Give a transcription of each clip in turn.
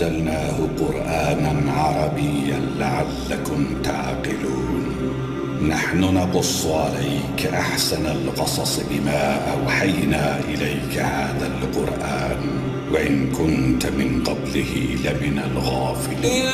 أنزلناه قرآنا عربيا لعلكم تعقلون نحن نقص عليك أحسن القصص بما أوحينا إليك هذا القرآن وإن كنت من قبله لمن الغافلين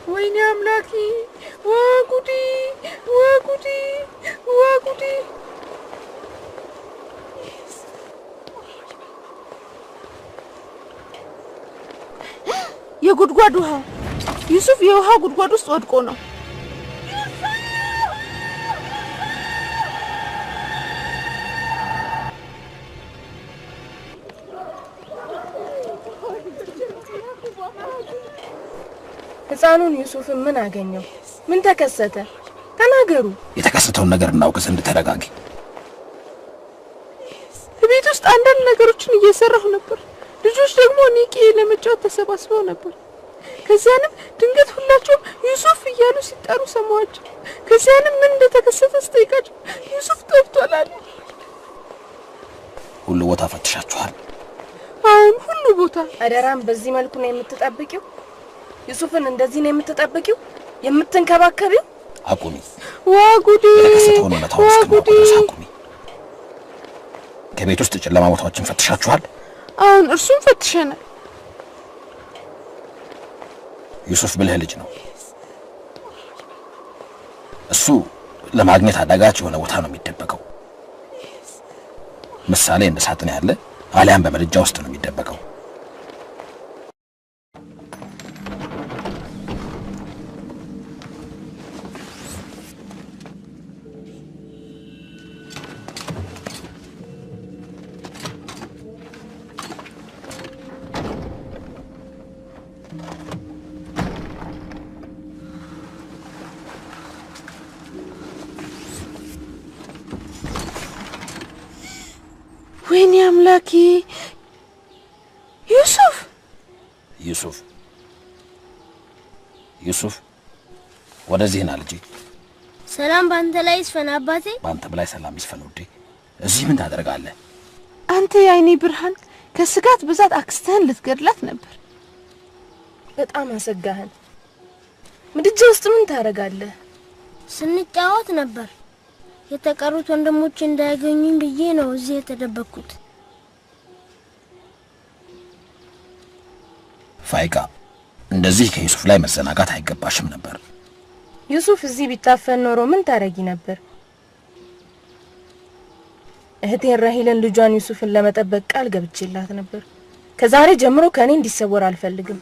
ويني أملاكي واقودي واقودي واقودي يا غدغدوها يوسف يوها غدغد ውስጥ ወድቆ ነው ህፃኑን ዩሱፍን ምን አገኘው ምን ተከሰተ ተናገሩ የተከሰተውን ነገር እናውቅ ዘንድ ተረጋጊ ቤት ውስጥ አንዳንድ ነገሮችን እየሰራሁ ነበር ልጆች ደግሞ ኒቂ ለመጫወት ተሰባስበው ነበር ከዚያንም ድንገት ሁላቸውም ዩሱፍ እያሉ ሲጠሩ ሰማኋቸው ከዚያንም ምን እንደተከሰተ ስጠይቃቸው ዩሱፍ ጠፍቷል አሉ ሁሉ ቦታ ፈትሻችኋል አሁን ሁሉ ቦታ አደራም በዚህ መልኩ ነው የምትጠብቂው ዩሱፍን እንደዚህ ነው የምትጠብቂው የምትንከባከቢው አቁሚ ዋጉዲ የተከሰተውን እውነታውን አቁሚ ከቤት ውስጥ ጨለማ ቦታዎችን ፈትሻችኋል አሁን እርሱም ፈትሸናል ዩሱፍ ብልህ ልጅ ነው እሱ ለማግኘት አዳጋች የሆነ ቦታ ነው የሚደበቀው ምሳሌ እንደ ሳጥን ያለ አሊያም በመድጃ ውስጥ ነው የሚደበቀው ويني أملاكي يوسف ወደዚህ ና ልጄ ሰላም ባንተ ላይ ይስፈን አባቴ ባንተ ላይ ሰላም ይስፈን ውዴ እዚህ ምን ታደርጋለህ አንተ ያይኔ ብርሃን ከስጋት ብዛት አክስተህን ልትገድላት ነበር በጣም አሰጋህን ምድጃ ውስጥ ምን ታደርጋለህ ስንጫወት ነበር የተቀሩት ወንድሞች እንዳያገኙኝ ብዬ ነው እዚህ የተደበቅኩት ፋይቃ እንደዚህ ከዩሱፍ ላይ መዘናጋት አይገባሽም ነበር ዩሱፍ እዚህ ቢታፈን ኖሮ ምን ታረጊ ነበር እህቴን ራሂልን ልጇን ዩሱፍን ለመጠበቅ ቃል ገብቼላት ነበር ከዛሬ ጀምሮ ከኔ እንዲሰወር አልፈልግም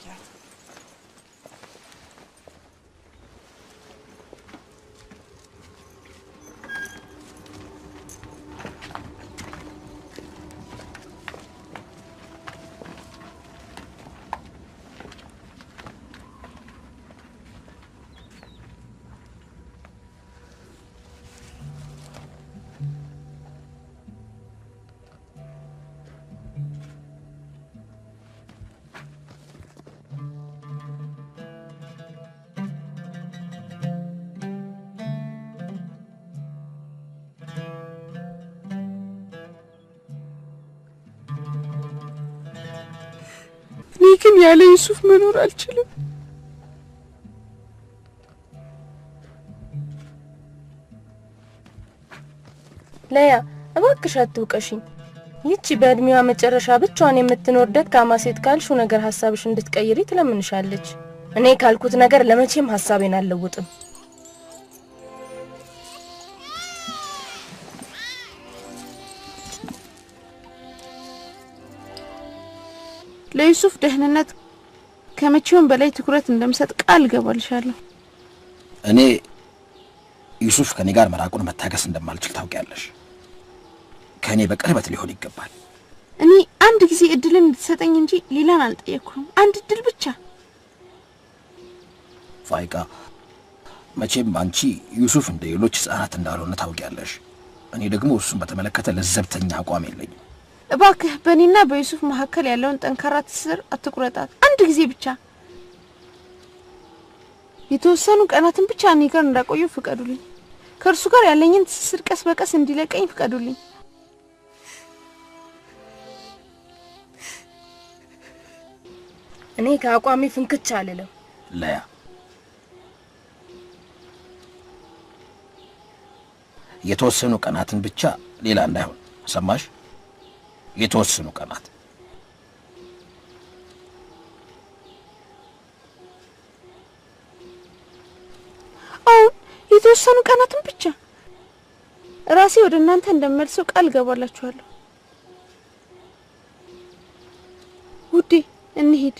لكن يا يوسف منور አልችልም ለያ እባክሽ አትውቀሽኝ ይቺ በእድሜዋ መጨረሻ ብቻዋን የምትኖር ደካማ ሴት ካልሹ ነገር ሐሳብሽ እንድትቀይሪ ትለምንሻለች እኔ ካልኩት ነገር ለመቼም ሐሳቤን አልለውጥም። ለዩሱፍ ደህንነት ከመቼውም በላይ ትኩረት እንደምሰጥ ቃል ገባልሻለሁ። እኔ ዩሱፍ ከኔ ጋር መራቁን መታገስ እንደማልችል ታውቂያለሽ። ከኔ በቅርበት ሊሆን ይገባል። እኔ አንድ ጊዜ እድልን እንድትሰጠኝ እንጂ ሌላን አልጠየቅኩም። አንድ እድል ብቻ። ፋይቃ መቼም አንቺ ዩሱፍ እንደ ሌሎች ሕፃናት እንዳልሆነ ታውቂያለሽ። እኔ ደግሞ እሱን በተመለከተ ለዘብተኛ አቋም የለኝም። እባክህ በእኔና በዩሱፍ መካከል ያለውን ጠንካራ ትስስር አትቁረጣት። አንድ ጊዜ ብቻ የተወሰኑ ቀናትን ብቻ እኔ ጋር እንዳቆዩ ፍቀዱልኝ። ከእርሱ ጋር ያለኝን ትስስር ቀስ በቀስ እንዲለቀኝ ፍቀዱልኝ። እኔ ከአቋሜ ፍንክች አልልም። ለያ የተወሰኑ ቀናትን ብቻ ሌላ እንዳይሆን ሰማሽ? የተወሰኑ ቀናት። አሁን የተወሰኑ ቀናትን ብቻ ራሴ ወደ እናንተ እንደምመልሰው ቃል ገባላችኋለሁ። ውዴ እንሂድ።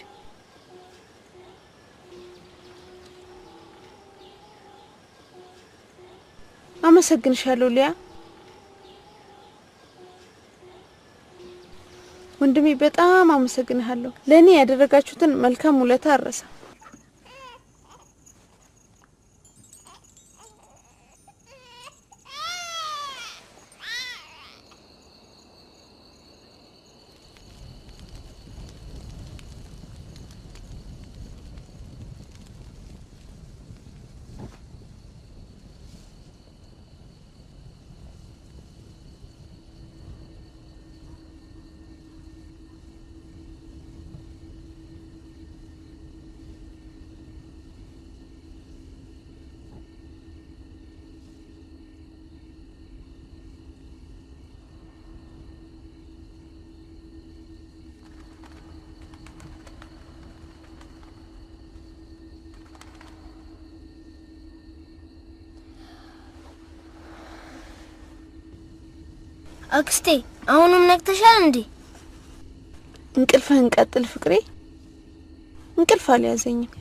አመሰግንሻለሁ ሊያ። ወንድሜ በጣም አመሰግንሃለሁ። ለኔ ያደረጋችሁትን መልካም ውለታ አረሳ። አክስቴ አሁንም ነቅተሻል እንዴ? እንቅልፍህን ቀጥል ፍቅሬ። እንቅልፍ አልያዘኝም።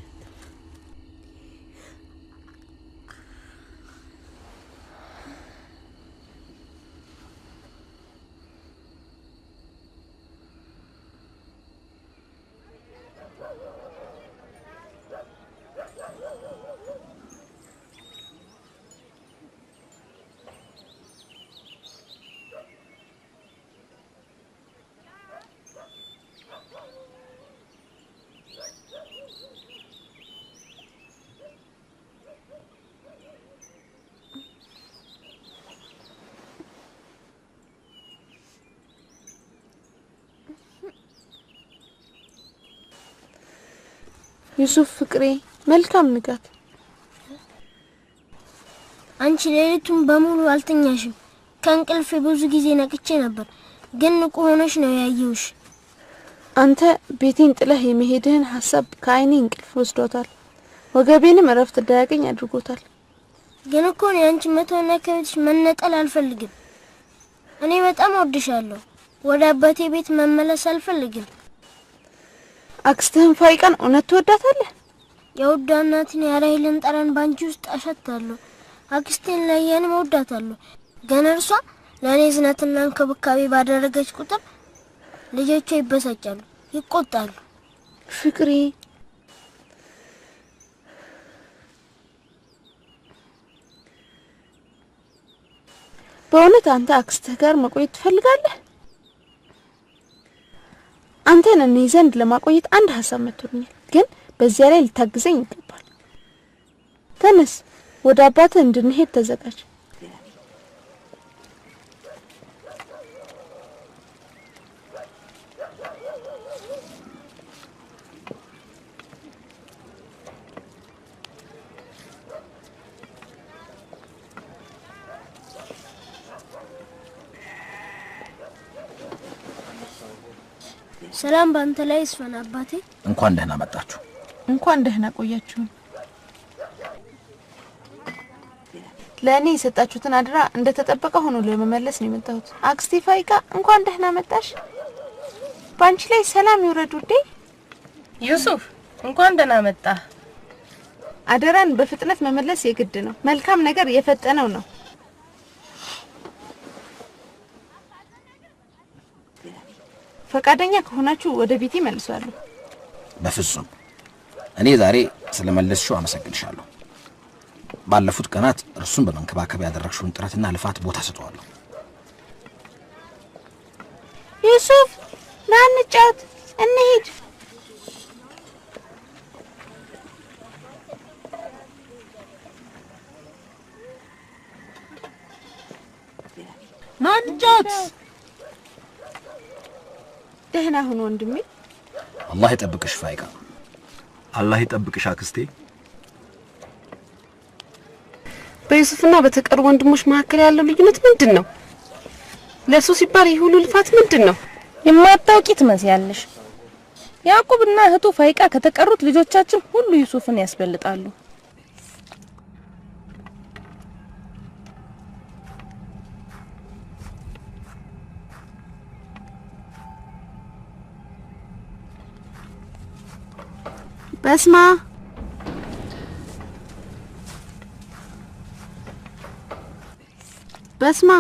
ዩሱፍ ፍቅሬ መልካም ንጋት። አንቺ ሌሊቱን በሙሉ አልተኛሽም። ከእንቅልፌ ብዙ ጊዜ ነቅቼ ነበር፣ ግን ንቁ ሆነሽ ነው ያየሁሽ። አንተ ቤቴን ጥለህ የመሄድህን ሐሳብ ከአይኔ እንቅልፍ ወስዶታል፣ ወገቤንም እረፍት እንዳያገኝ አድርጎታል። ግን እኮ ነው አንቺ መተውና ከቤትሽ መነጠል አልፈልግም። እኔ በጣም ወድሻለሁ። ወደ አባቴ ቤት መመለስ አልፈልግም። አክስትህን ፋይቃን እውነት ትወዳታለህ? የውዷ እናትን ያራይልን ጠረን ባንቺ ውስጥ አሸታለሁ። አክስቴን ለየንም እወዳታለሁ። ግን እርሷ ለኔ ዝነትና እንክብካቤ ባደረገች ቁጥር ልጆቿ ይበሳጫሉ፣ ይቆጣሉ። ፍቅሬ በእውነት አንተ አክስትህ ጋር መቆየት ትፈልጋለህ? አንተን እኔ ዘንድ ለማቆየት አንድ ሐሳብ መጥቶኛል፣ ግን በዚያ ላይ ልታግዘኝ ይገባል። ተነስ፣ ወደ አባትህ እንድንሄድ ተዘጋጅ። ሰላም ባንተ ላይ ይስፈን አባቴ። እንኳን ደህና መጣችሁ። እንኳን ደህና ቆያችሁ። ለኔ የሰጣችሁትን አድራ እንደተጠበቀ ሆኖ ለመመለስ ነው የመጣሁት። አክስቴ ፋይቃ እንኳን ደህና መጣሽ። ባንቺ ላይ ሰላም ይውረድ ውዴ። ዩሱፍ እንኳን ደህና መጣ። አደራን በፍጥነት መመለስ የግድ ነው። መልካም ነገር የፈጠነው ነው። ፈቃደኛ ከሆናችሁ ወደ ቤቴ መልሷለሁ። በፍጹም እኔ ዛሬ ስለመለስሽው አመሰግንሻለሁ። ባለፉት ቀናት እርሱን በመንከባከብ ያደረግሽውን ጥረትና ልፋት ቦታ ሰጥቷለሁ። ዩሱፍ ና እንጫወት፣ እንሂድ። ና እንጫወት። ደህና ሁኑ ወንድሜ። አላህ ይጠብቅሽ ፋይቃ። አላህ ይጠብቅሽ አክስቴ። በዩሱፍና በተቀሩ ወንድሞች መካከል ያለው ልዩነት ምንድነው? ለሱ ሲባል ይህ ሁሉ ልፋት ምንድነው? የማታውቂ ትመስያለሽ። ያዕቆብና እህቱ ፋይቃ ከተቀሩት ልጆቻችን ሁሉ ዩሱፍን ያስበልጣሉ። በስማ በስማ።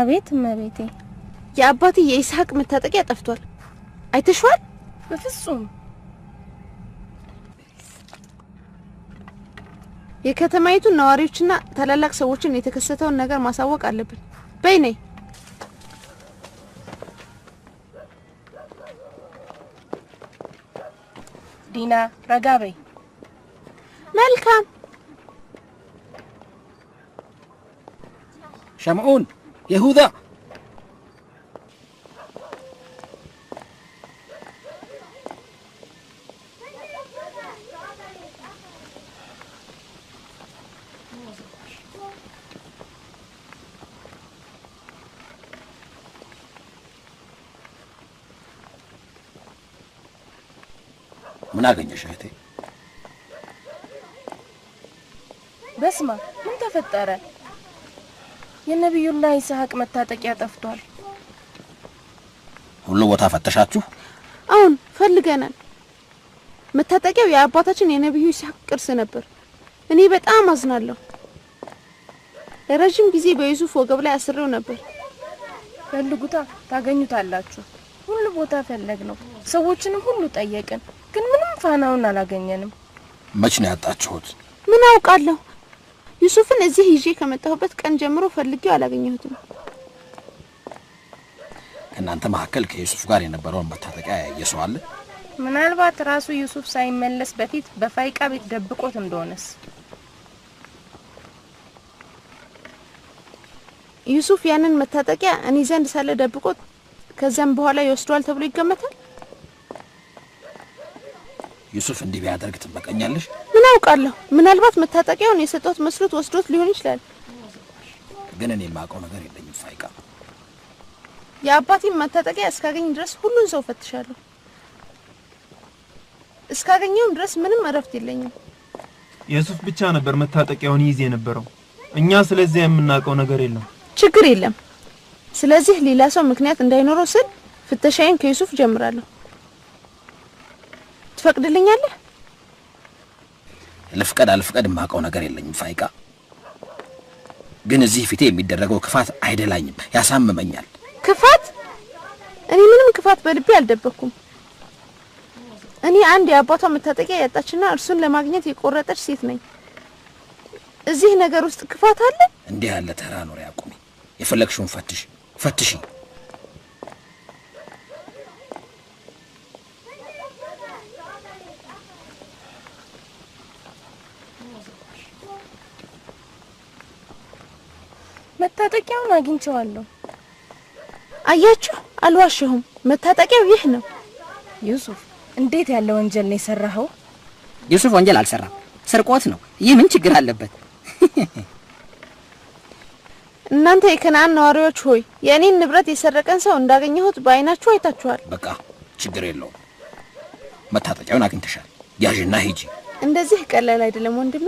አቤት እመቤቴ። የአባቴ የኢስሐቅ መታጠቂያ ጠፍቷል። አይተሽዋል? በፍጹም። የከተማይቱን ነዋሪዎችና ታላላቅ ሰዎችን የተከሰተውን ነገር ማሳወቅ አለብን። በይ ነይ። ዲና ረጋ በይ። መልካም። ሸምዑን፣ ይሁዳ፣ ምን አገኘሽ እህቴ? በስማ ምን ተፈጠረ? የነብዩላህ ኢስሐቅ መታጠቂያ ጠፍቷል። ሁሉ ቦታ ፈተሻችሁ? አሁን ፈልገናል። መታጠቂያው የአባታችን የነብዩ ኢስሐቅ ቅርስ ነበር። እኔ በጣም አዝናለሁ። ለረጅም ጊዜ በዩሱፍ ወገብ ላይ አስሬው ነበር። ፈልጉታ፣ ታገኙታላችሁ። ሁሉ ቦታ ፈለግነው፣ ሰዎችንም ሁሉ ጠየቅን፣ ግን ምንም ፋናውን አላገኘንም። መች ነው ያጣችሁት? ምን አውቃለሁ። ዩሱፍን እዚህ ይዤ ከመጣሁበት ቀን ጀምሮ ፈልጌው አላገኘሁትም። ከእናንተ መካከል ከዩሱፍ ጋር የነበረውን መታጠቂያ ያየ ሰው አለ? ምናልባት ራሱ ዩሱፍ ሳይመለስ በፊት በፋይቃ ቤት ደብቆት እንደሆነስ። ዩሱፍ ያንን መታጠቂያ እኔ ዘንድ ሳለ ደብቆት ከዛም በኋላ ይወስዷል ተብሎ ይገመታል። ዩሱፍ እንዲህ ቢያደርግ ትበቀኛለሽ? ምን አውቃለሁ። ምናልባት መታጠቂያውን የሰጠሁት መስሎት ወስዶት ሊሆን ይችላል። ግን እኔ የማውቀው ነገር የለኝም ፋይቃ። የአባቴን መታጠቂያ እስካገኝ ድረስ ሁሉን ሰው ፈትሻለሁ። እስካገኘውም ድረስ ምንም እረፍት የለኝም። ዩሱፍ ብቻ ነበር መታጠቂያውን ይይዝ የነበረው። እኛ ስለዚህ የምናውቀው ነገር የለም። ችግር የለም። ስለዚህ ሌላ ሰው ምክንያት እንዳይኖረው ስል ፍተሻዬን ከዩሱፍ ጀምራለሁ። ትፈቅድልኛለህ? ልፍቀድ አልፍቀድ የማውቀው ነገር የለኝም ፋይቃ። ግን እዚህ ፊቴ የሚደረገው ክፋት አይደላኝም፣ ያሳምመኛል። ክፋት? እኔ ምንም ክፋት በልቤ አልደበኩም። እኔ አንድ የአባቷ መታጠቂያ ያጣችና እርሱን ለማግኘት የቆረጠች ሴት ነኝ። እዚህ ነገር ውስጥ ክፋት አለ? እንዲህ ያለ ተራ ኖር ያቁሚ። የፈለግሽውን ፈትሺ። መታጠቂያውን አግኝቼዋለሁ። አያችሁ፣ አልዋሸሁም። መታጠቂያው ይህ ነው። ዩሱፍ፣ እንዴት ያለ ወንጀል ነው የሰራኸው? ዩሱፍ ወንጀል አልሰራም፣ ስርቆት ነው። ይህ ምን ችግር አለበት? እናንተ የከነዓን ነዋሪዎች ሆይ የኔን ንብረት የሰረቀን ሰው እንዳገኘሁት በአይናችሁ አይታችኋል። በቃ ችግር የለውም። መታጠቂያውን አግኝተሻል። ያዥና ሂጂ። እንደዚህ ቀላል አይደለም ወንድሜ።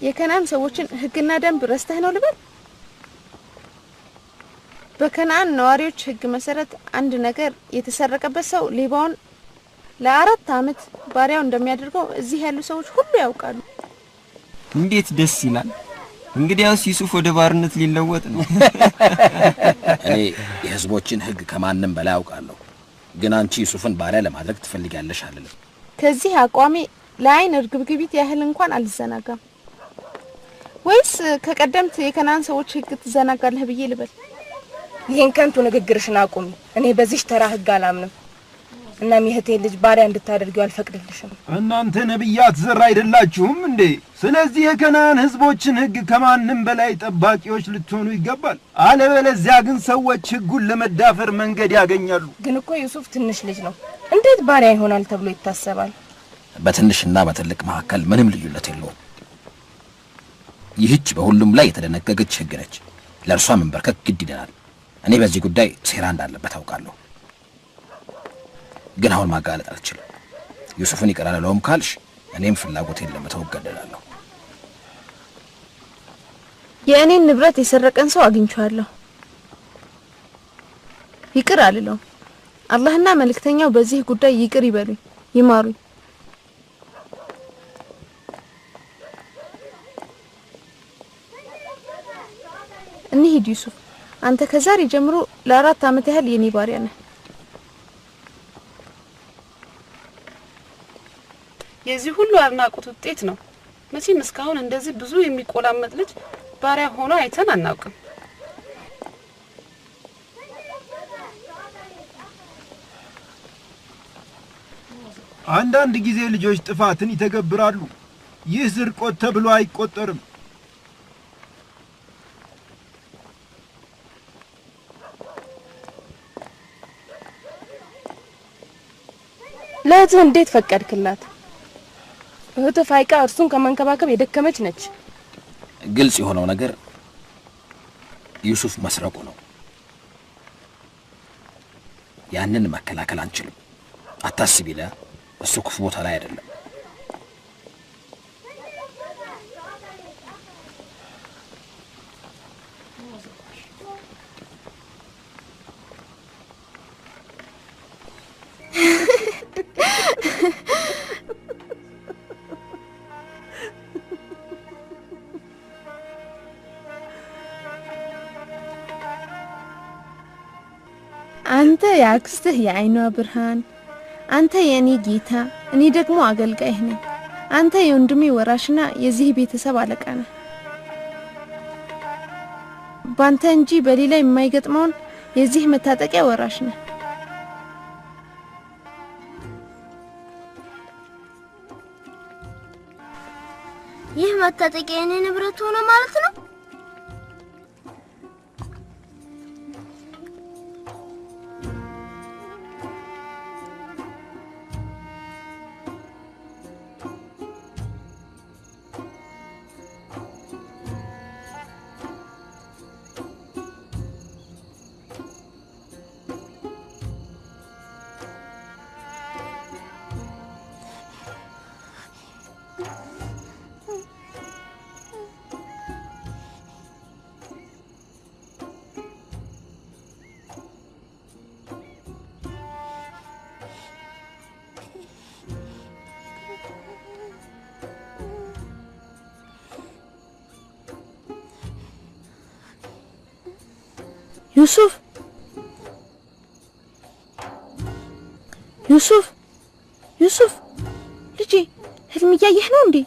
የከናን ሰዎችን ህግና ደንብ ረስተህ ነው ልበል? በከናን ነዋሪዎች ህግ መሰረት አንድ ነገር የተሰረቀበት ሰው ሌባውን ለ4 አመት ባሪያው እንደሚያደርገው እዚህ ያሉ ሰዎች ሁሉ ያውቃሉ። እንዴት ደስ ይላል! እንግዲያውስ ዩሱፍ ወደ ባርነት ሊለወጥ ነው። እኔ የህዝቦችን ህግ ከማንም በላይ አውቃለሁ። ግን አንቺ ዩሱፍን ባሪያ ለማድረግ ትፈልጊያለሽ አይደል? ከዚህ አቋሜ ለአይን እርግብግቢት ያህል እንኳን አልዘናጋም። ወይስ ከቀደምት የከናን ሰዎች ህግ ትዘናጋለህ ብዬ ልበል? ይሄን ከንቱ ንግግርሽን አቁሚ። እኔ በዚህ ተራ ህግ አላምንም። እና ሚህቴ ልጅ ባሪያ እንድታደርጊው አልፈቅድልሽም። እናንተ ነብያት ዘር አይደላችሁም እንዴ? ስለዚህ የከናን ህዝቦችን ህግ ከማንም በላይ ጠባቂዎች ልትሆኑ ይገባል። አለበለዚያ ግን ሰዎች ህጉን ለመዳፈር መንገድ ያገኛሉ። ግን እኮ ዩሱፍ ትንሽ ልጅ ነው። እንዴት ባሪያ ይሆናል ተብሎ ይታሰባል? በትንሽና በትልቅ መካከል ምንም ልዩነት የለውም። ይህች በሁሉም ላይ የተደነገገች ህግ ነች። ለእርሷ መንበርከክ ግድ ይለናል። እኔ በዚህ ጉዳይ ሴራ እንዳለበት አውቃለሁ። ግን አሁን ማጋለጥ አልችልም። ዩሱፍን ይቀር አላለውም ካልሽ እኔም ፍላጎቴን ለመተው እገደላለሁ። የእኔን ንብረት የሰረቀን ሰው አግኝቻለሁ። ይቅር አልለውም። አላህና መልእክተኛው በዚህ ጉዳይ ይቅር ይበሉኝ፣ ይማሩኝ። እንሂድ ዩሱፍ። አንተ ከዛሬ ጀምሮ ለ4 አመት ያህል የኔ ባሪያ ነህ። የዚህ ሁሉ አድናቆት ውጤት ነው። መቼም እስካሁን እንደዚህ ብዙ የሚቆላመጥ ልጅ ባሪያ ሆኖ አይተን አናውቅም። አንዳንድ ጊዜ ልጆች ጥፋትን ይተገብራሉ። ይህ ስርቆት ተብሎ አይቆጠርም። ለእህትህ እንዴት ፈቀድክላት? እህትህ ፋይቃ እርሱን ከመንከባከብ የደከመች ነች። ግልጽ የሆነው ነገር ዩሱፍ መስረቁ ነው። ያንን መከላከል አንችልም። አታስቢ፣ እሱ ክፉ ቦታ ላይ አይደለም። አንተ ያክስትህ የአይኗ ብርሃን፣ አንተ የኔ ጌታ፣ እኔ ደግሞ አገልጋይህ ነኝ። አንተ የወንድሜ ወራሽና የዚህ ቤተሰብ አለቃ ነህ። ባንተ እንጂ በሌላ የማይገጥመውን የዚህ መታጠቂያ ወራሽ ነህ። ይህ መታጠቂያ የኔ ንብረት ሆነ ማለት ነው? ዩሱፍ ዩሱፍ ዩሱፍ ልጄ ህልም እያየህ ነው እንዴ?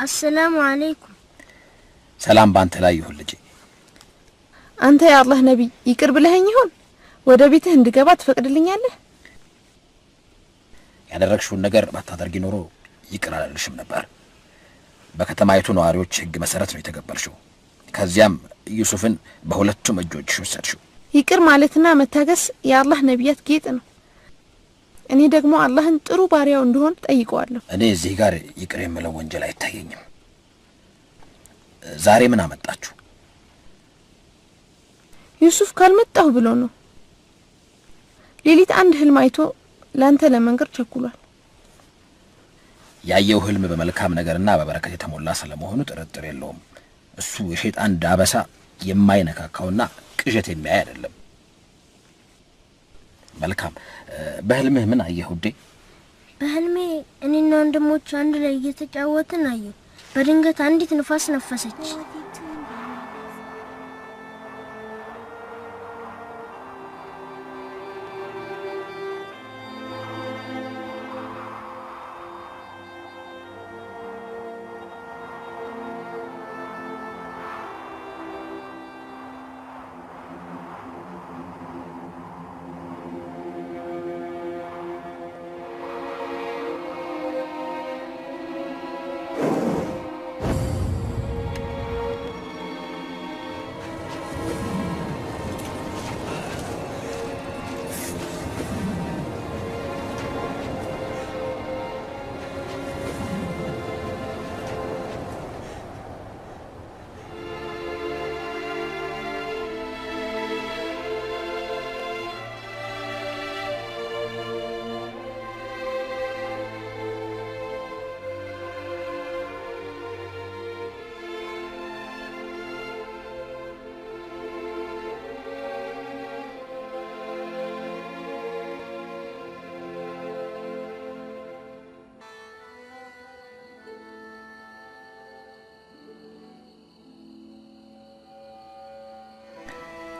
السلام عليكم. ሰላም ባንተ ላይ ይሁን ልጄ። አንተ የአላህ ነብይ ይቅር ብለኸኝ ይሁን ወደ ቤትህ እንድገባ ትፈቅድልኛለህ? ያደረግሽውን ነገር ባታደርጊ ኖሮ ይቅር አላልሽም ነበር። በከተማይቱ ነዋሪዎች ሕግ መሰረት ነው የተገበርሽው። ከዚያም ዩሱፍን በሁለቱም እጆችሽ ወሰድሽው። ይቅር ማለትና መታገስ የአላህ ነቢያት ጌጥ ነው። እኔ ደግሞ አላህን ጥሩ ባሪያው እንደሆን ጠይቀዋለሁ። እኔ እዚህ ጋር ይቅር የምለው ወንጀል አይታየኝም። ዛሬ ምን አመጣችሁ? ዩሱፍ ካልመጣሁ ብሎ ነው። ሌሊት አንድ ህልም አይቶ ላንተ ለመንገር ቸኩሏል። ያየው ህልም በመልካም ነገርና በበረከት የተሞላ ስለመሆኑ ጥርጥር የለውም። እሱ የሸይጣን ዳበሳ የማይነካካውና ቅዠት የሚያይ አይደለም። መልካም። በህልምህ ምን አየህ ውዴ? በህልሜ እኔና ወንድሞቼ አንድ ላይ እየተጫወትን አየሁ። በድንገት አንዲት ንፋስ ነፈሰች።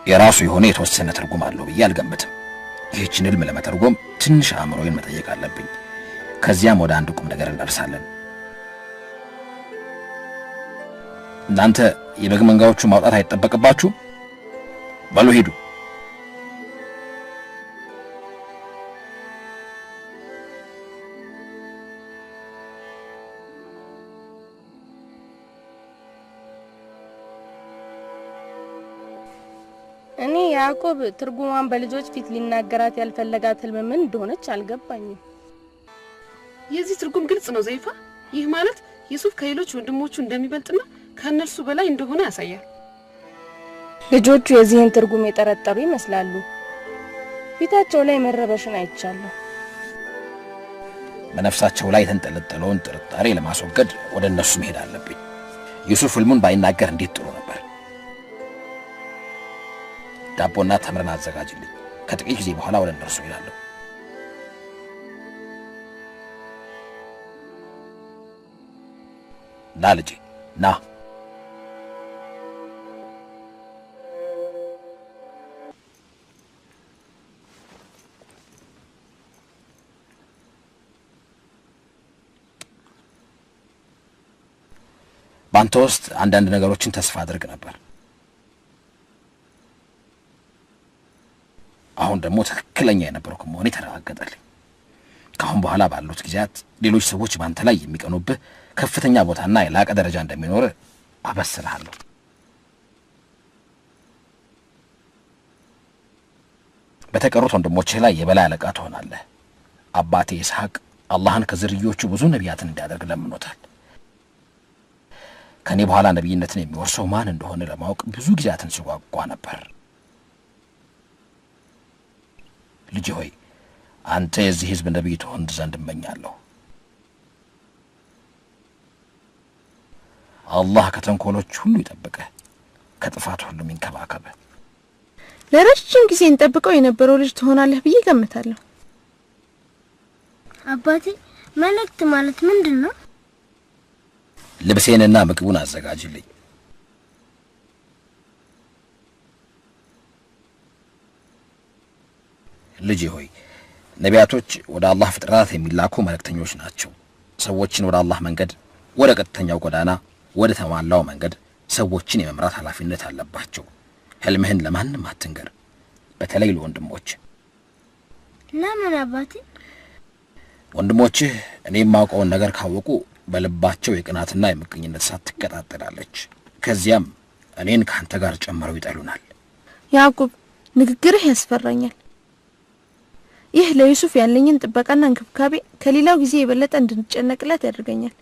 የራሱ የሆነ የተወሰነ ትርጉም አለው ብዬ አልገምትም። ይህችን ህልም ለመተርጎም ትንሽ አእምሮዬን መጠየቅ አለብኝ። ከዚያም ወደ አንድ ቁም ነገር እንደርሳለን። እናንተ የበግ መንጋዎቹ ማውጣት አይተበቀባችሁ? ባሉ ሄዱ። እኔ ያዕቆብ ትርጉሟን በልጆች ፊት ሊናገራት ያልፈለጋት ህልም ምን እንደሆነች አልገባኝም። የዚህ ትርጉም ግልጽ ነው ዘይፋ። ይህ ማለት ዩሱፍ ከሌሎች ወንድሞቹ እንደሚበልጥና ከነርሱ በላይ እንደሆነ ያሳያል። ልጆቹ የዚህን ትርጉም የጠረጠሩ ይመስላሉ። ፊታቸው ላይ መረበሽን አይቻለሁ። በነፍሳቸው ላይ የተንጠለጠለውን ጥርጣሬ ለማስወገድ ወደ እነሱ መሄድ አለብኝ። ዩሱፍ ህልሙን ባይናገር እንዴት ጥሩ ነበር። ዳቦና ተምረን አዘጋጅልኝ። ከጥቂት ጊዜ በኋላ ወደ እነርሱ እሄዳለሁ። ና ልጄ ና። ባንተ ውስጥ አንዳንድ ነገሮችን ተስፋ አድርግ ነበር። አሁን ደግሞ ትክክለኛ የነበርኩ መሆኔ ተረጋገጠልኝ። ካሁን በኋላ ባሉት ጊዜያት ሌሎች ሰዎች ባንተ ላይ የሚቀኑብህ ከፍተኛ ቦታና የላቀ ደረጃ እንደሚኖር አበስራለሁ። በተቀሩት ወንድሞችህ ላይ የበላይ አለቃ ትሆናለህ። አባቴ ኢስሐቅ አላህን ከዝርዮቹ ብዙ ነቢያትን እንዲያደርግ ለምኖታል። ከኔ በኋላ ነቢይነትን የሚወርሰው ማን እንደሆነ ለማወቅ ብዙ ጊዜያትን ሲጓጓ ነበር። ልጅ ሆይ አንተ የዚህ ህዝብ ነቢይ ትሆን ዘንድ እመኛለሁ። አላህ ከተንኮሎች ሁሉ ይጠብቅህ፣ ከጥፋት ሁሉ ይንከባከብህ። ለረጅም ጊዜ እንጠብቀው የነበረው ልጅ ትሆናለህ ብዬ ገምታለሁ። አባቴ መልእክት ማለት ምንድነው? ልብሴንና ምግቡን አዘጋጅልኝ። ልጅ ሆይ ነቢያቶች ወደ አላህ ፍጥረታት የሚላኩ መልእክተኞች ናቸው። ሰዎችን ወደ አላህ መንገድ፣ ወደ ቀጥተኛው ጎዳና፣ ወደ ተሟላው መንገድ ሰዎችን የመምራት ኃላፊነት አለባቸው። ህልምህን ለማንም አትንገር፣ በተለይ ለወንድሞች። ለምን አባቴ? ወንድሞችህ እኔ የማውቀውን ነገር ካወቁ በልባቸው የቅናትና የምቀኝነት እሳት ትቀጣጠላለች። ከዚያም እኔን ካንተ ጋር ጨምረው ይጠሉናል። ያዕቆብ ንግግርህ ያስፈራኛል። ይህ ለዩሱፍ ያለኝን ጥበቃና እንክብካቤ ከሌላው ጊዜ የበለጠ እንድንጨነቅለት ያደርገኛል።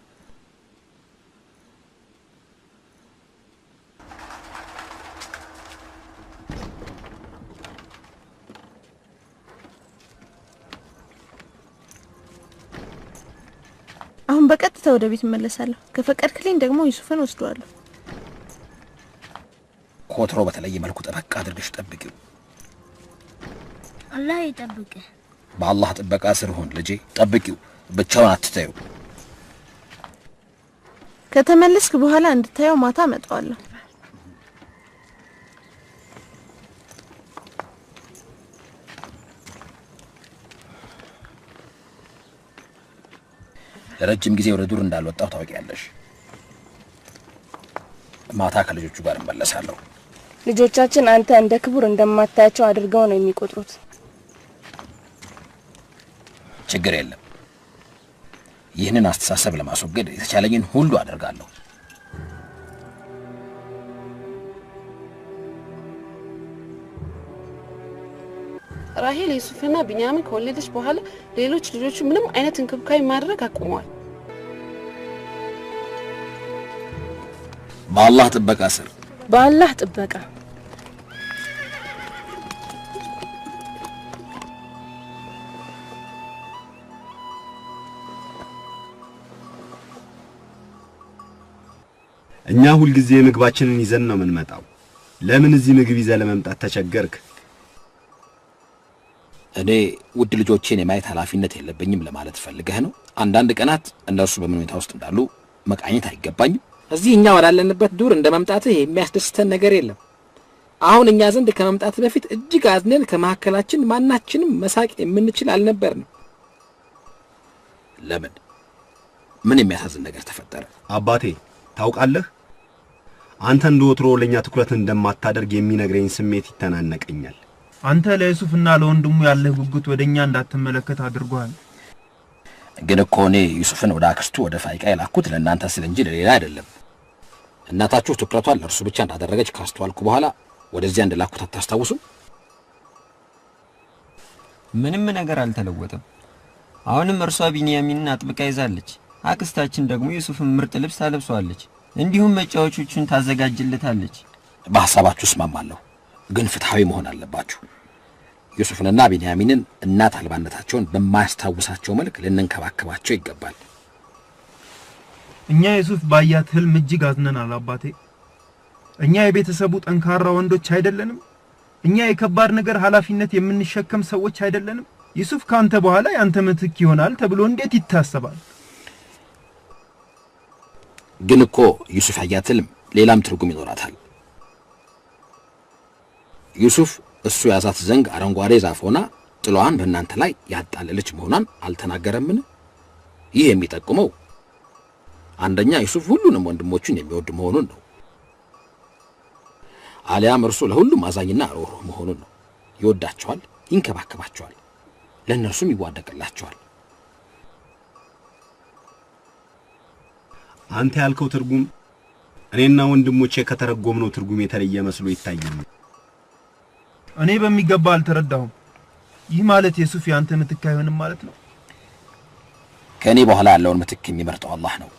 አሁን በቀጥታ ወደ ቤት እመለሳለሁ። ከፈቀድክልኝ ደግሞ ዩሱፍን ወስደዋለሁ። ኮትሮ በተለየ መልኩ ጠበቅ አድርገሽ ጠብቂው። አላህ ይጠብቅህ። በአላህ ጥበቃ ስር ሆን ልጄ፣ ጠብቂው፣ ብቻውን አትተዩ። ከተመለስክ በኋላ እንድታየው ማታ መጣዋለሁ። ለረጅም ጊዜ ወደ ዱር እንዳልወጣው ታውቂያለሽ። ማታ ከልጆቹ ጋር እመለሳለሁ። ልጆቻችን አንተ እንደ ክቡር እንደማታያቸው አድርገው ነው የሚቆጥሩት። ችግር የለም። ይህንን አስተሳሰብ ለማስወገድ የተቻለኝን ሁሉ አደርጋለሁ። ራሄል ዩሱፍና ቢንያምን ከወለደች በኋላ ሌሎች ልጆቹ ምንም አይነት እንክብካቤ ማድረግ አቁመዋል። በአላህ ጥበቃ ስር በአላህ ጥበቃ እኛ ሁሉ ጊዜ ምግባችንን ይዘን ነው የምንመጣው። ለምን እዚህ ምግብ ይዘህ ለመምጣት ተቸገርክ? እኔ ውድ ልጆቼን የማየት ኃላፊነት የለብኝም ለማለት ፈልገህ ነው? አንዳንድ ቀናት እነርሱ በምን ሁኔታ ውስጥ እንዳሉ መቃኘት አይገባኝም? እዚህ እኛ ወዳለንበት ዱር እንደመምጣትህ የሚያስደስተን ነገር የለም። አሁን እኛ ዘንድ ከመምጣት በፊት እጅግ አዝነን ከመካከላችን ማናችንም መሳቅ የምንችል አልነበርንም። ለምን? ምን የሚያሳዝን ነገር ተፈጠረ? አባቴ ታውቃለህ፣ አንተ እንደወትሮ ለኛ ትኩረት እንደማታደርግ የሚነግረኝ ስሜት ይተናነቀኛል። አንተ ለዩሱፍና ለወንድሙ ያለህ ጉጉት ወደኛ እንዳትመለከት አድርጓል። ግን እኮ እኔ ዩሱፍን ወደ አክስቱ ወደ ፋይቃ የላኩት ለእናንተ ስለ እንጂ ለሌላ አይደለም። እናታችሁ ትኩረቷን ለእርሱ ብቻ እንዳደረገች ካስተዋልኩ በኋላ ወደዚያ እንደላኩት አታስታውሱም? ምንም ነገር አልተለወጠም። አሁንም እርሷ ቢንያሚንን አጥብቃ ይዛለች። አክስታችን ደግሞ ዩሱፍን ምርጥ ልብስ ታለብሷለች፣ እንዲሁም መጫወቾቹን ታዘጋጅለታለች። በሐሳባችሁ እስማማለሁ፣ ግን ፍትሃዊ መሆን አለባችሁ። ዩሱፍንና ቢንያሚንን እናት አልባነታቸውን በማያስታውሳቸው መልክ ልንንከባከባቸው ይገባል። እኛ ዩሱፍ ባያት ህልም እጅግ አዝነናል አባቴ። እኛ የቤተሰቡ ጠንካራ ወንዶች አይደለንም? እኛ የከባድ ነገር ኃላፊነት የምንሸከም ሰዎች አይደለንም? ዩሱፍ ካንተ በኋላ ያንተ ምትክ ይሆናል ተብሎ እንዴት ይታሰባል? ግን እኮ ዩሱፍ ያያት ህልም ሌላም ትርጉም ይኖራታል። ዩሱፍ እሱ ያዛት ዘንግ አረንጓዴ ዛፍ ሆና ጥሏን በእናንተ ላይ ያጣለለች መሆኗን አልተናገረምን? ይህ የሚጠቁመው አንደኛ ዩሱፍ ሁሉንም ወንድሞቹን የሚወድ መሆኑን ነው። አሊያም እርሱ ለሁሉም አዛኝና ሩህሩህ መሆኑን ነው። ይወዳቸዋል፣ ይንከባከባቸዋል፣ ለእነርሱም ይዋደቅላቸዋል። አንተ ያልከው ትርጉም እኔና ወንድሞቼ ከተረጎምነው ትርጉም የተለየ መስሎ ይታየኛል። እኔ በሚገባ አልተረዳሁም። ይህ ማለት ዩሱፍ ያንተ ምትክ አይሆንም ማለት ነው? ከኔ በኋላ ያለውን ምትክ የሚመርጠው አላህ ነው።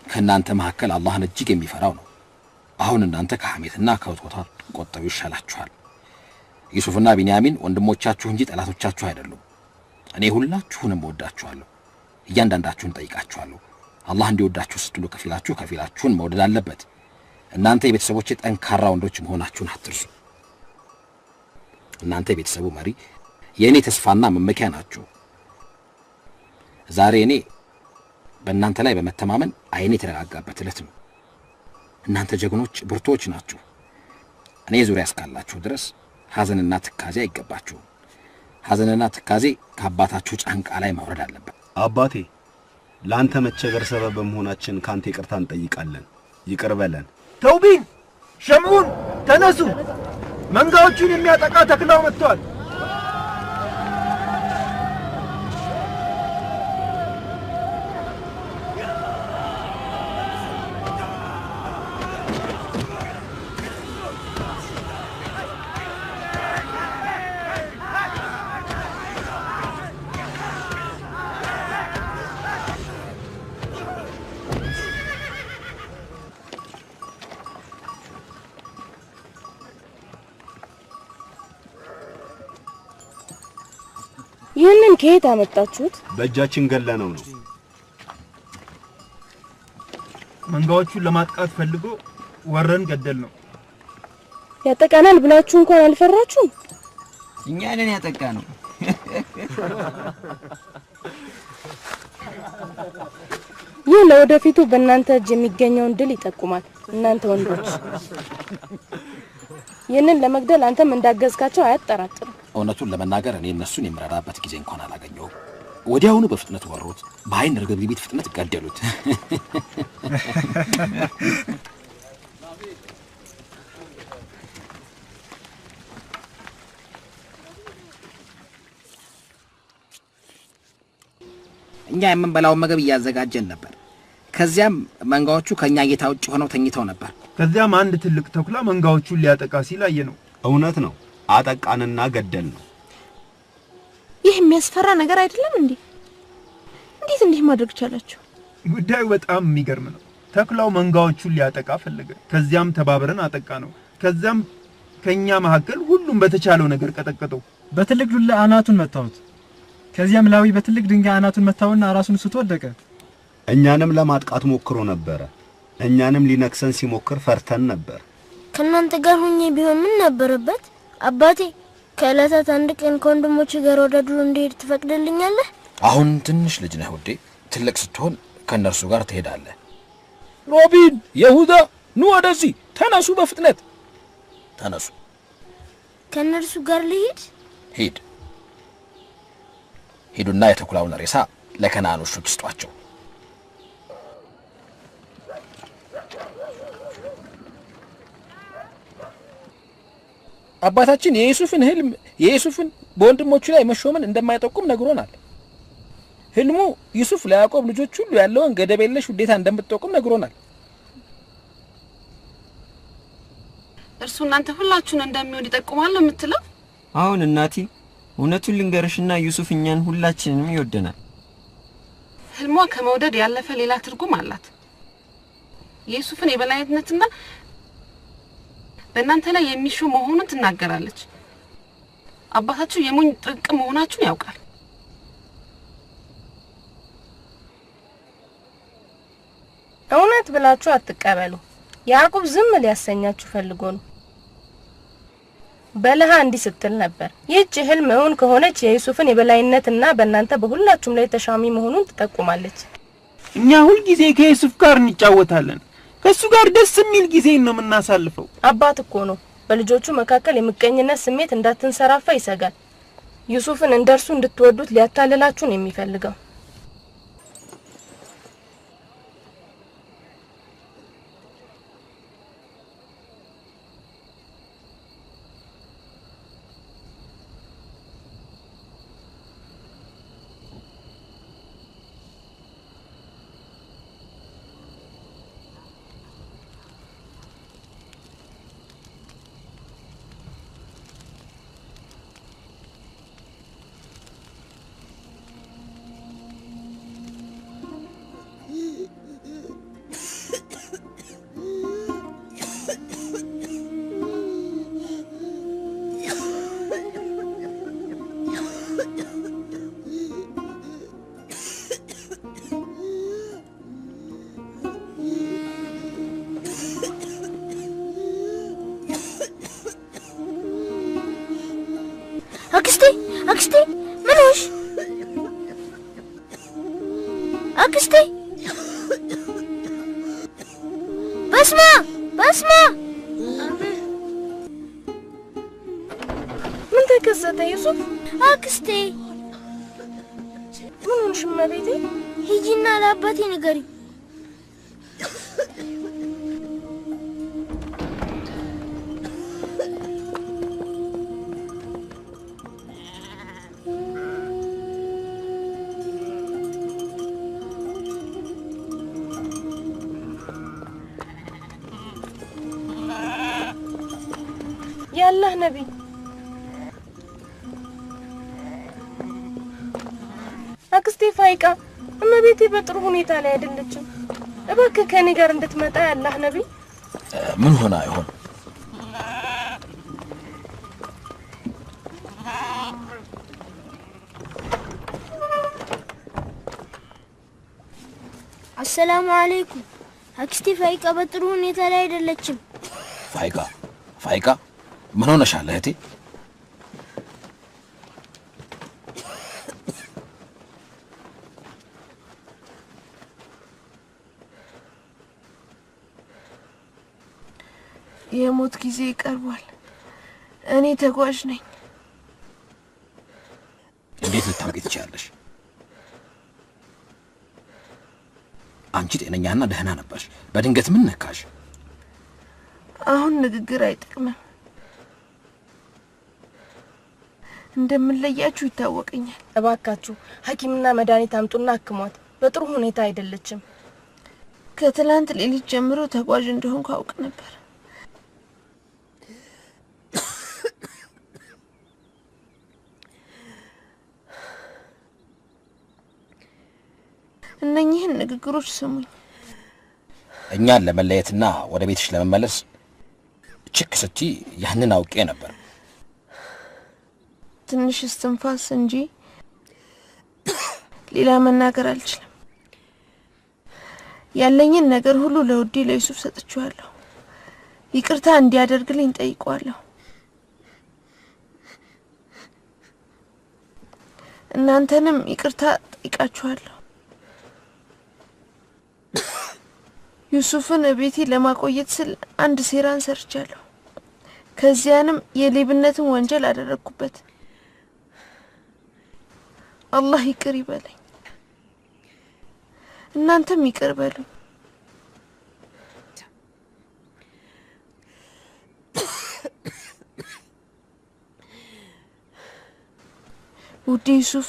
ከናንተ መካከል አላህን እጅግ የሚፈራው ነው። አሁን እናንተ ከሐሜትና ከውትወታ ቆጠቡ ይሻላችኋል። ዩሱፍና ቢንያሚን ወንድሞቻችሁ እንጂ ጠላቶቻችሁ አይደሉም። እኔ ሁላችሁንም ወዳችኋለሁ። እያንዳንዳችሁን ጠይቃችኋለሁ። አላህ እንዲወዳችሁ ስትሉ ከፊላችሁን መውደድ አለበት። እናንተ የቤተሰቦቼ ጠንካራ ወንዶች መሆናችሁን አትርሱ። እናንተ የቤተሰቡ መሪ፣ የኔ ተስፋና መመኪያ ናችሁ። ዛሬ እኔ በእናንተ ላይ በመተማመን አይኔ የተረጋጋበት ዕለት ነው። እናንተ ጀግኖች ብርቶች ናችሁ። እኔ ዙሪያ እስካላችሁ ድረስ ሐዘንና ትካዜ አይገባችሁም። ሐዘንና ትካዜ ከአባታችሁ ጫንቃ ላይ መውረድ አለበት። አባቴ ላንተ መቸገር ሰበብ በመሆናችን ካንተ ይቅርታ እንጠይቃለን። ይቅር በለን። ተውቢን፣ ሸምዑን ተነሱ፣ መንጋዎቹን የሚያጠቃ ተክላው መጥቷል። ይህንን ከየት አመጣችሁት? በእጃችን ገለነው ነው። መንጋዎቹን ለማጥቃት ፈልጎ ወረን ገደል ነው። ያጠቃናል ብላችሁ እንኳን አልፈራችሁም? እኛ ነን ያጠቃነው። ይህ ለወደፊቱ በእናንተ እጅ የሚገኘውን ድል ይጠቁማል። እናንተ ወንዶች ይህንን ለመግደል አንተም እንዳገዝካቸው አያጠራጥርም። እውነቱን ለመናገር እኔ እነሱን የምረዳበት ጊዜ እንኳን አላገኘሁም። ወዲያውኑ በፍጥነት ወሮት በአይን ርግብግቢት ፍጥነት ገደሉት። እኛ የምንበላው ምግብ እያዘጋጀን ነበር። ከዚያም መንጋዎቹ ከኛ እይታ ውጭ ሆነው ተኝተው ነበር። ከዚያም አንድ ትልቅ ተኩላ መንጋዎቹን ሊያጠቃ ሲል አየነው። እውነት ነው። አጠቃንና ገደል ነው። ይህ የሚያስፈራ ነገር አይደለም እንዴ? እንዴት እንዲህ ማድረግ ቻላችሁ? ጉዳዩ በጣም የሚገርም ነው። ተኩላው መንጋዎቹን ሊያጠቃ ፈለገ። ከዚያም ተባብረን አጠቃ ነው። ከዚያም ከኛ መካከል ሁሉም በተቻለው ነገር ቀጠቀጠው። በትልቅ ዱላ አናቱን መታውት። ከዚያም ላዊ በትልቅ ድንጋይ አናቱን መታውና ራሱን ስቶ ወደቀ። እኛንም ለማጥቃት ሞክሮ ነበር። እኛንም ሊነክሰን ሲሞክር ፈርተን ነበር። ከናንተ ጋር ሆኜ ቢሆን ምን ነበረበት? አባቴ ከዕለታት አንድ ቀን ከወንድሞቼ ጋር ወደ ዱር እንድሄድ ትፈቅድልኛለህ? አሁን ትንሽ ልጅ ነህ ውዴ። ትልቅ ስትሆን ከነርሱ ጋር ትሄዳለህ። ሮቢን፣ ይሁዳ፣ ኑ ወደዚህ ተነሱ፣ በፍጥነት ተነሱ። ከነርሱ ጋር ልሂድ? ሂድ። ሂዱና የተኩላውን ሬሳ ለከነዓኖች ስጧቸው። አባታችን የዩሱፍን በወንድሞቹ ላይ መሾምን እንደማይጠቁም ነግሮናል። ህልሙ ዩሱፍ ለያዕቆብ ልጆች ሁሉ ያለውን ገደብ የለሽ ውዴታ እንደምትጠቁም ነግሮናል። እርሱ እናንተ ሁላችሁን እንደሚወድ ይጠቁማል የምትለው? አሁን እናቴ እውነቱን ልንገርሽና ዩሱፍ እኛን ሁላችንንም ይወደናል። ህልሟ ከመውደድ ያለፈ ሌላ ትርጉም አላት። የዩሱፍን የበላይነትና በእናንተ ላይ የሚሾም መሆኑን ትናገራለች። አባታችሁ የሞኝ ጥቅም መሆናችሁን ያውቃል። እውነት ብላችሁ አትቀበሉ። ያዕቆብ ዝም ሊያሰኛችሁ ፈልጎ ነው። በለሃ እንዲህ ስትል ነበር፣ ይህች ህልም እውን ከሆነች የዩሱፍን የበላይነትና በእናንተ በሁላችሁም ላይ ተሻሚ መሆኑን ትጠቁማለች። እኛ ሁሉ ጊዜ ከዩሱፍ ጋር እንጫወታለን። ከሱ ጋር ደስ የሚል ጊዜ ነው የምናሳልፈው። አባት እኮ ነው። በልጆቹ መካከል የምቀኝነት ስሜት እንዳትንሰራፋ ይሰጋል። ዩሱፍን እንደርሱ እንድትወዱት ሊያታልላችሁ ነው የሚፈልገው። አክስቴ ምን ሆንሽ? አክስቴ በስማ ምን ተከሰተ ዩሱፍ? አክስቴ ምን ሆንሽ? እመቤቴ ሂጂና ለአባቴ ንገሪ። ያላህ ነብይ አክስቴ ፋይቃ እመቤቴ በጥሩ ሁኔታ ላይ አይደለችም። እባክህ ከኔ ጋር እንድትመጣ ያላህ ነብይ። ምን ሆነ አይሆን? አሰላሙ አለይኩም። አክስቴ ፋይቃ በጥሩ ሁኔታ ላይ አይደለችም። ፋይቃ ምን ሆነሻል እህቴ? የሞት ጊዜ ይቀርባል። እኔ ተጓዥ ነኝ። እንዴት ልታውቂ ትችያለሽ? አንቺ ጤነኛና ደህና ነበርሽ። በድንገት ምን ነካሽ? አሁን ንግግር አይጠቅምም። እንደምንለያችሁ ይታወቀኛል። እባካችሁ ሐኪምና መድኃኒት አምጡና አክሟት። በጥሩ ሁኔታ አይደለችም። ከትላንት ሌሊት ጀምሮ ተጓዥ እንደሆንኩ አውቅ ነበር። እነኚህን ንግግሮች ስሙኝ። እኛን ለመለየትና ወደ ቤትሽ ለመመለስ ችክ ስቲ ያንን አውቄ ነበር። ትንሽ እስትንፋስ እንጂ ሌላ መናገር አልችልም። ያለኝን ነገር ሁሉ ለውዴ ለዩሱፍ ሰጥቼዋለሁ። ይቅርታ እንዲያደርግልኝ ጠይቀዋለሁ። እናንተንም ይቅርታ ጠይቃችኋለሁ። ዩሱፍን ቤቴ ለማቆየት ስል አንድ ሴራን ሰርቻለሁ። ከዚያንም የሌብነትን ወንጀል አደረኩበት። አላህ ይቅር ይበለኝ። እናንተም ይቅር በሉኝ። ውዴ ዩሱፍ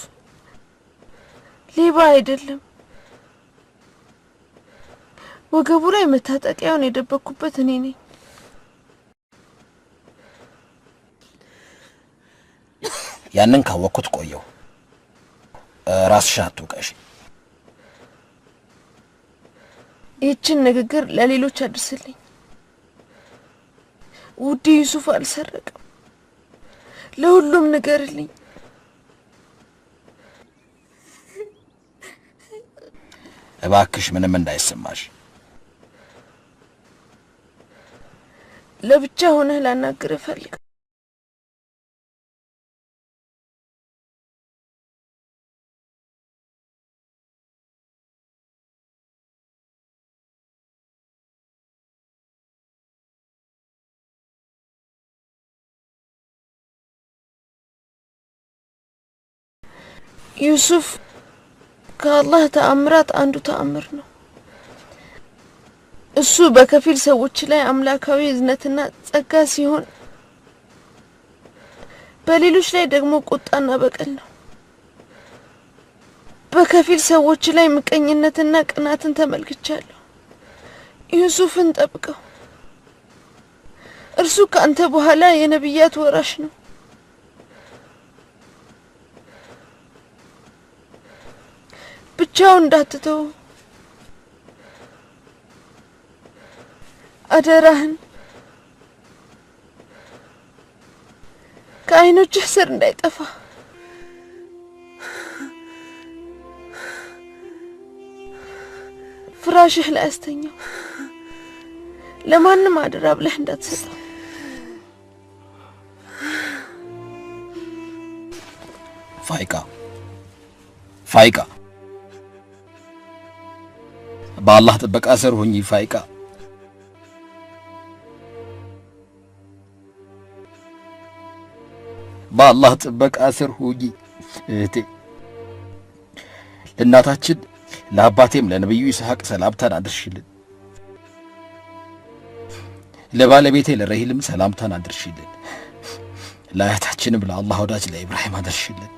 ሌባ አይደለም። ወገቡ ላይ መታጠቂያውን የደበኩበት እኔ ነኝ። ያንን ካወቅኩት ቆየው። ራስሽን አትውቀሽ። ይህችን ንግግር ለሌሎች አድርስልኝ። ውዴ ዩሱፍ አልሰረቀም። ለሁሉም ንገርልኝ። እባክሽ ምንም እንዳይሰማሽ። ለብቻ ሆነህ ላናግርህ እፈልጋለሁ። ዩሱፍ ከአላህ ተአምራት አንዱ ተአምር ነው። እሱ በከፊል ሰዎች ላይ አምላካዊ እዝነትና ጸጋ ሲሆን፣ በሌሎች ላይ ደግሞ ቁጣና በቀል ነው። በከፊል ሰዎች ላይ ምቀኝነትና ቅናትን ተመልክቻለሁ። ዩሱፍን ጠብቀው። እርሱ ካንተ በኋላ የነብያት ወራሽ ነው። ብቻው እንዳትተው አደራህን። ከዓይኖችህ ስር እንዳይጠፋ። ፍራሽህ ላይ አስተኛው። ለማንም አደራ ብለህ እንዳትሰጠው። ፋይቃ በአላህ ጥበቃ ስር ሁኚ ፋይቃ። በአላህ ጥበቃ ስር ሁኚ እህቴ። ለእናታችን ለአባቴም ለነብዩ ይስሐቅ ሰላምታን አድርሽልን። ለባለቤቴ ለረሂልም ሰላምታን አድርሽልን። ለአያታችንም ለአላህ ወዳጅ ለኢብራሂም አድርሽልን።